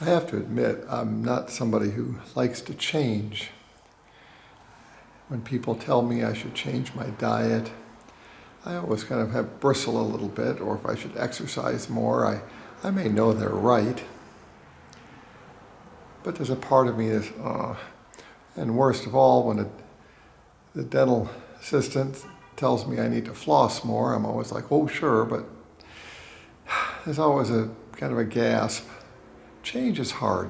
I have to admit, I'm not somebody who likes to change. When people tell me I should change my diet, I always kind of have bristle a little bit, or if I should exercise more, I may know they're right. But there's a part of me that's, and worst of all, when the dental assistant tells me I need to floss more, I'm always like, oh sure, but there's always a kind of a gasp. Change is hard.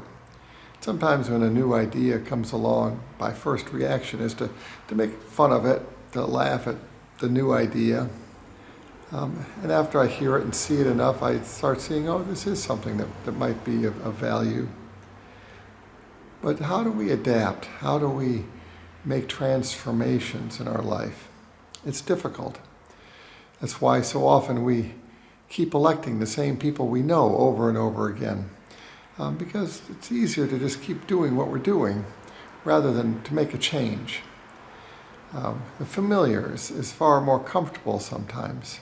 Sometimes when a new idea comes along, my first reaction is to make fun of it, to laugh at the new idea. And after I hear it and see it enough, I start seeing, oh, this is something that might be of value. But how do we adapt? How do we make transformations in our life? It's difficult. That's why so often we keep electing the same people we know over and over again. Because it's easier to just keep doing what we're doing rather than to make a change. The familiar is far more comfortable sometimes.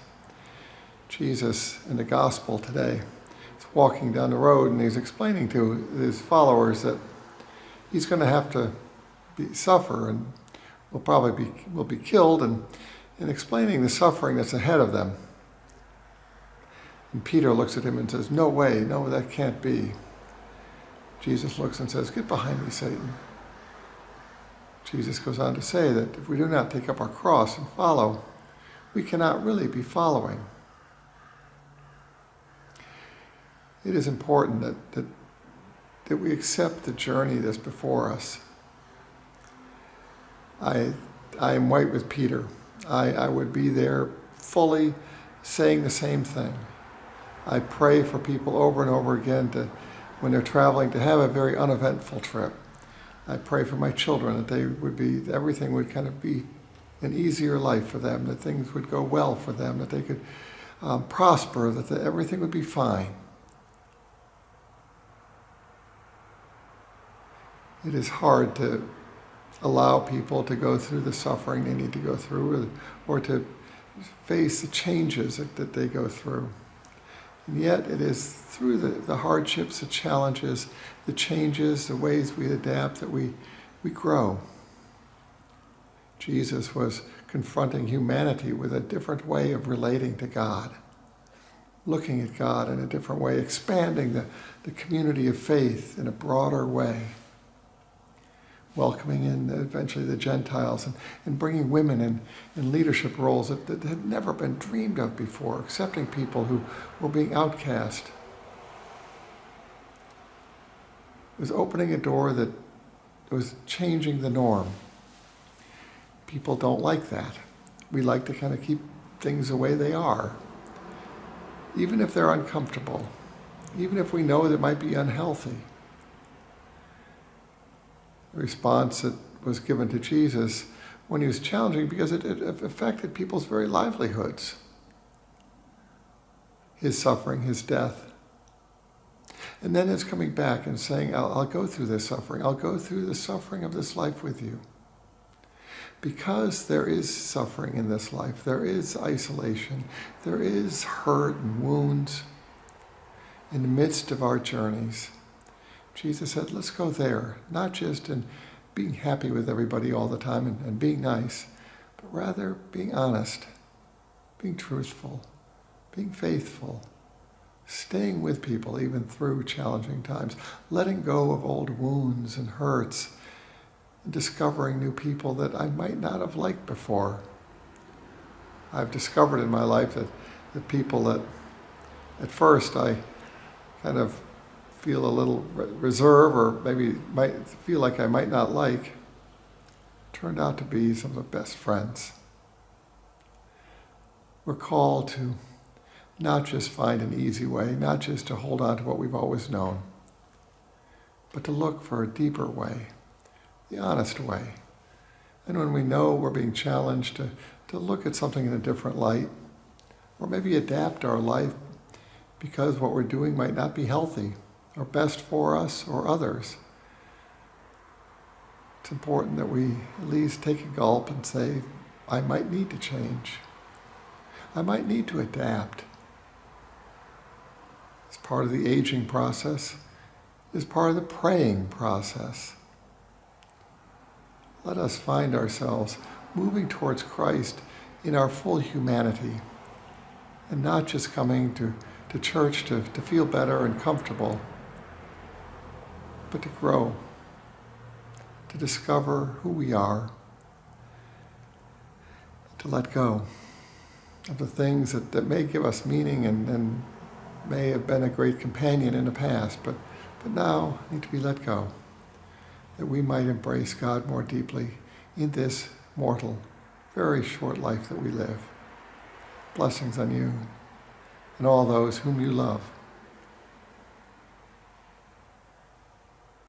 Jesus in the gospel today is walking down the road and he's explaining to his followers that he's going to have to suffer and will be killed, and explaining the suffering that's ahead of them. And Peter looks at him and says, no way, no, that can't be. Jesus looks and says, get behind me, Satan. Jesus goes on to say that if we do not take up our cross and follow, we cannot really be following. It is important that we accept the journey that's before us. I am right with Peter. I would be there fully saying the same thing. I pray for people over and over again when they're traveling to have a very uneventful trip. I pray for my children that everything would kind of be an easier life for them, that things would go well for them, that they could prosper, that everything would be fine. It is hard to allow people to go through the suffering they need to go through, or to face the changes that they go through. And yet it is through the hardships, the challenges, the changes, the ways we adapt that we grow. Jesus was confronting humanity with a different way of relating to God, looking at God in a different way, expanding the community of faith in a broader way, welcoming in eventually the Gentiles, and bringing women in leadership roles that had never been dreamed of before, accepting people who were being outcast. It was opening a door that was changing the norm. People don't like that. We like to kind of keep things the way they are, even if they're uncomfortable, even if we know that might be unhealthy. The response that was given to Jesus when he was challenging, because it affected people's very livelihoods. His suffering, his death. And then it's coming back and saying, I'll go through this suffering. I'll go through the suffering of this life with you. Because there is suffering in this life, there is isolation, there is hurt and wounds in the midst of our journeys. Jesus said, let's go there, not just in being happy with everybody all the time and being nice, but rather being honest, being truthful, being faithful, staying with people even through challenging times, letting go of old wounds and hurts, and discovering new people that I might not have liked before. I've discovered in my life that people that at first I kind of feel a little reserve, or maybe might feel like I might not like, turned out to be some of the best friends. We're called to not just find an easy way, not just to hold on to what we've always known, but to look for a deeper way, the honest way. And when we know we're being challenged to look at something in a different light, or maybe adapt our life because what we're doing might not be healthy or best for us or others. It's important that we at least take a gulp and say, I might need to change. I might need to adapt. It's part of the aging process. is part of the praying process. Let us find ourselves moving towards Christ in our full humanity, and not just coming to church to feel better and comfortable, but to grow, to discover who we are, to let go of the things that may give us meaning and may have been a great companion in the past, but now need to be let go, that we might embrace God more deeply in this mortal, very short life that we live. Blessings on you and all those whom you love.